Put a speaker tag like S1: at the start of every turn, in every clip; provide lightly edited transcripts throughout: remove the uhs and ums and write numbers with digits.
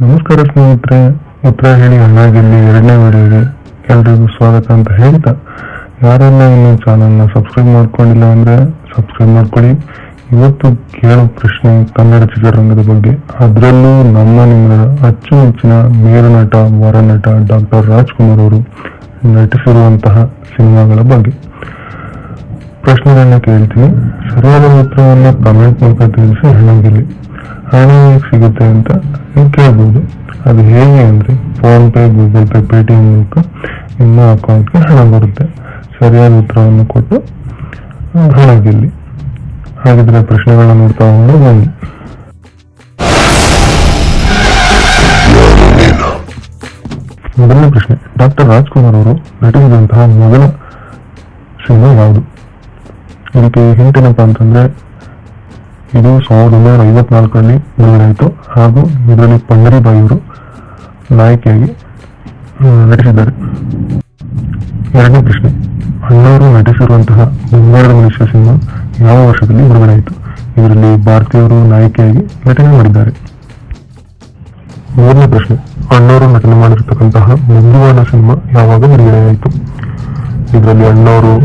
S1: ನಮಸ್ಕಾರ ಸ್ನೇಹಿತರೆ, ಉತ್ತರ ಹೇಳಿ ಹಣ್ಣಾಗಿಲ್ಲಿ ಎರಡನೇ ವಿಡಿಯೋಗೆ ಎಲ್ರಿಗೂ ಸ್ವಾಗತ ಅಂತ ಹೇಳ್ತಾ, ಯಾರೆಲ್ಲ ಇನ್ನೂ ಚಾನಲ್ನ ಸಬ್ಸ್ಕ್ರೈಬ್ ಮಾಡ್ಕೊಂಡಿಲ್ಲ ಅಂದರೆ ಸಬ್ಸ್ಕ್ರೈಬ್ ಮಾಡ್ಕೊಳ್ಳಿ. ಇವತ್ತು ಕೇಳೋ ಪ್ರಶ್ನೆ ಕನ್ನಡ ಚಿತ್ರರಂಗದ ಬಗ್ಗೆ, ಅದರಲ್ಲೂ ನಿಮ್ಮರ ಅಚ್ಚುಮೆಚ್ಚಿನ ಮೇರುನಟ ವರನಟ ಡಾಕ್ಟರ್ ರಾಜ್ಕುಮಾರ್ ಅವರು ನಟಿಸಿರುವಂತಹ ಸಿನಿಮಾಗಳ ಬಗ್ಗೆ ಪ್ರಶ್ನೆಗಳನ್ನ ಕೇಳ್ತೀನಿ. ಸರಿಯಾದ ಉತ್ತರವನ್ನು ಕಮೆಂಟ್ ಮೂಲಕ ತಿಳಿಸಿ ಹಣ್ಣಾಗಿಲ್ಲಿ ಹಣ ಹೇಗೆ ಸಿಗುತ್ತೆ ಅಂತ ನೀವು ಕೇಳ್ಬೋದು. ಅದು ಹೇಗೆ ಅಂದರೆ phone pay, Google pay, Paytm ಮೂಲಕ ನಿಮ್ಮ ಅಕೌಂಟ್ಗೆ ಹಣ ಬರುತ್ತೆ. ಸರಿಯಾದ ಉತ್ತರವನ್ನು ಕೊಟ್ಟು ಹಣ ಗೆಲ್ಲಿ. ಹಾಗಿದ್ರೆ ಪ್ರಶ್ನೆಗಳನ್ನ ನೋಡ್ತಾ ಹೋಗೋಣ ಬನ್ನಿ. ಮೊದಲನೇ ಪ್ರಶ್ನೆ, ಡಾಕ್ಟರ್ ರಾಜ್ಕುಮಾರ್ ಅವರು ನಟಿಸಿದಂತಹ ಮೊದಲ ಸಿನಿಮಾ ಯಾವುದು? ಇದಕ್ಕೆ ಹಿಂಟ್ ಏನಪ್ಪಾ ಅಂತಂದ್ರೆ, ಇದು 1954ರಲ್ಲಿ ಬಿಡುಗಡೆ ಆಯಿತು ಹಾಗೂ ಇದರಲ್ಲಿ ಪಂಡರಿಬಾಯಿ ಅವರು ನಾಯಕಿಯಾಗಿ ನಟಿಸಿದ್ದಾರೆ. ಎರಡನೇ ಪ್ರಶ್ನೆ, ಅಣ್ಣವರು ನಟಿಸಿರುವಂತಹ ಬಂಗಾರದ ಮನುಷ್ಯ ಸಿನಿಮಾ ಯಾವ ವರ್ಷದಲ್ಲಿ ಬಿಡುಗಡೆ ಆಯಿತು? ಇದರಲ್ಲಿ ಭಾರತೀಯವರು ನಾಯಕಿಯಾಗಿ ನಟನೆ ಮಾಡಿದ್ದಾರೆ. ಮೂರನೇ ಪ್ರಶ್ನೆ, ಅಣ್ಣವರು ನಟನೆ ಮಾಡಿರ್ತಕ್ಕಂತಹ ಮುಂದುವಾನ ಸಿನಿಮಾ ಯಾವಾಗ ಬಿಡುಗಡೆ ಆಯಿತು? ಇದರಲ್ಲಿ ಅಣ್ಣವರು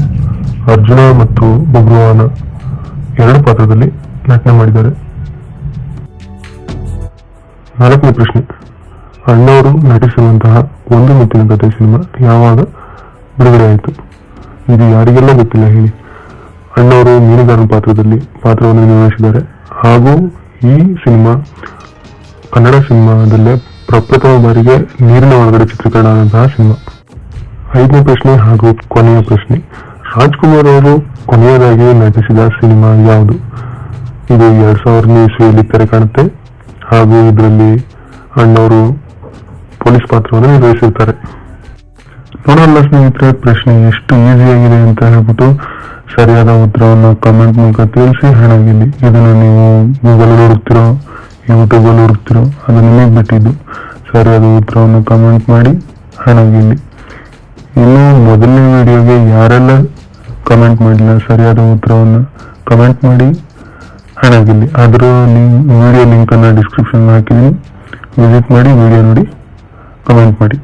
S1: ಅರ್ಜುನ ಮತ್ತು ಬಬ್ರುವಾನ ಎರಡು ಪಾತ್ರದಲ್ಲಿ ನಟನೆ ಮಾಡಿದ್ದಾರೆ. ನಾಲ್ಕನೇ ಪ್ರಶ್ನೆ, ಅಣ್ಣವರು ನಟಿಸಿರುವಂತಹ ಒಂದು ಮುತ್ತಿನ ಕಥೆ ಸಿನಿಮಾ ಯಾವಾಗ ಬಿಡುಗಡೆ ಆಯಿತು? ಇದು ಯಾರಿಗೆಲ್ಲ ಗೊತ್ತಿಲ್ಲ ಹೇಳಿ. ಅಣ್ಣವರು ಮೀನುಗಾರನ ಪಾತ್ರವನ್ನು ನಿರ್ವಹಿಸಿದ್ದಾರೆ ಹಾಗೂ ಈ ಸಿನಿಮಾ ಕನ್ನಡ ಸಿನಿಮಾದಲ್ಲೇ ಪ್ರಪ್ರಥಮ ಬಾರಿಗೆ ನೀರಿನ ಒಳಗಡೆ ಚಿತ್ರೀಕರಣ ಆದಂತಹ ಸಿನಿಮಾ. ಐದನೇ ಪ್ರಶ್ನೆ ಹಾಗೂ ಕೊನೆಯ ಪ್ರಶ್ನೆ, ರಾಜ್ಕುಮಾರ್ ಅವರು ಕೊನೆಯದಾಗಿ ನಟಿಸಿದ ಸಿನಿಮಾ ಯಾವುದು? ಇದು 2000ನೇ ಇಸ್ವಿಯಲ್ಲಿ ತೆರೆ ಕಾಣುತ್ತೆ ಹಾಗೂ ಇದರಲ್ಲಿ ಅಣ್ಣವರು ಪೊಲೀಸ್ ಪಾತ್ರವನ್ನು ನಿರ್ವಹಿಸಿರ್ತಾರೆ. ನೋಡಲ್ಲ ಸ್ನೇಹಿತರೆ, ಪ್ರಶ್ನೆ ಎಷ್ಟು ಈಸಿಯಾಗಿದೆ ಅಂತ ಹೇಳ್ಬಿಟ್ಟು ಸರಿಯಾದ ಉತ್ತರವನ್ನು ಕಮೆಂಟ್ ಮೂಲಕ ತಿಳಿಸಿ ಹಣ ಗೆಲ್ಲಿ. ಇದನ್ನು ನೀವು ಗೂಗಲ್ ಹುಡುಕ್ತಿರೋ, ಯೂಟ್ಯೂಬಲ್ಲಿ ಹುಡುಕ್ತಿರೋ, ಅದು ನಿಮಗೆ ಬಿಟ್ಟಿದ್ದು. ಸರಿಯಾದ ಉತ್ತರವನ್ನು ಕಮೆಂಟ್ ಮಾಡಿ ಹಣ ಗೆಲ್ಲಿ. ಇನ್ನು ಮೊದಲನೇ ವಿಡಿಯೋಗೆ ಯಾರೆಲ್ಲ ಕಮೆಂಟ್ ಮಾಡಿಲ್ಲ ಸರಿಯಾದ ಉತ್ತರವನ್ನು ಕಮೆಂಟ್ ಮಾಡಿ ಹಣ ಗೆಲ್ಲಿ. ಅದರ ವಿಡಿಯೋ ಲಿಂಕನ್ನು ಡಿಸ್ಕ್ರಿಪ್ಷನ್ ಹಾಕಿದ್ದೀನಿ, ವಿಸಿಟ್ ಮಾಡಿ, ವಿಡಿಯೋ ನೋಡಿ, ಕಮೆಂಟ್ ಮಾಡಿ.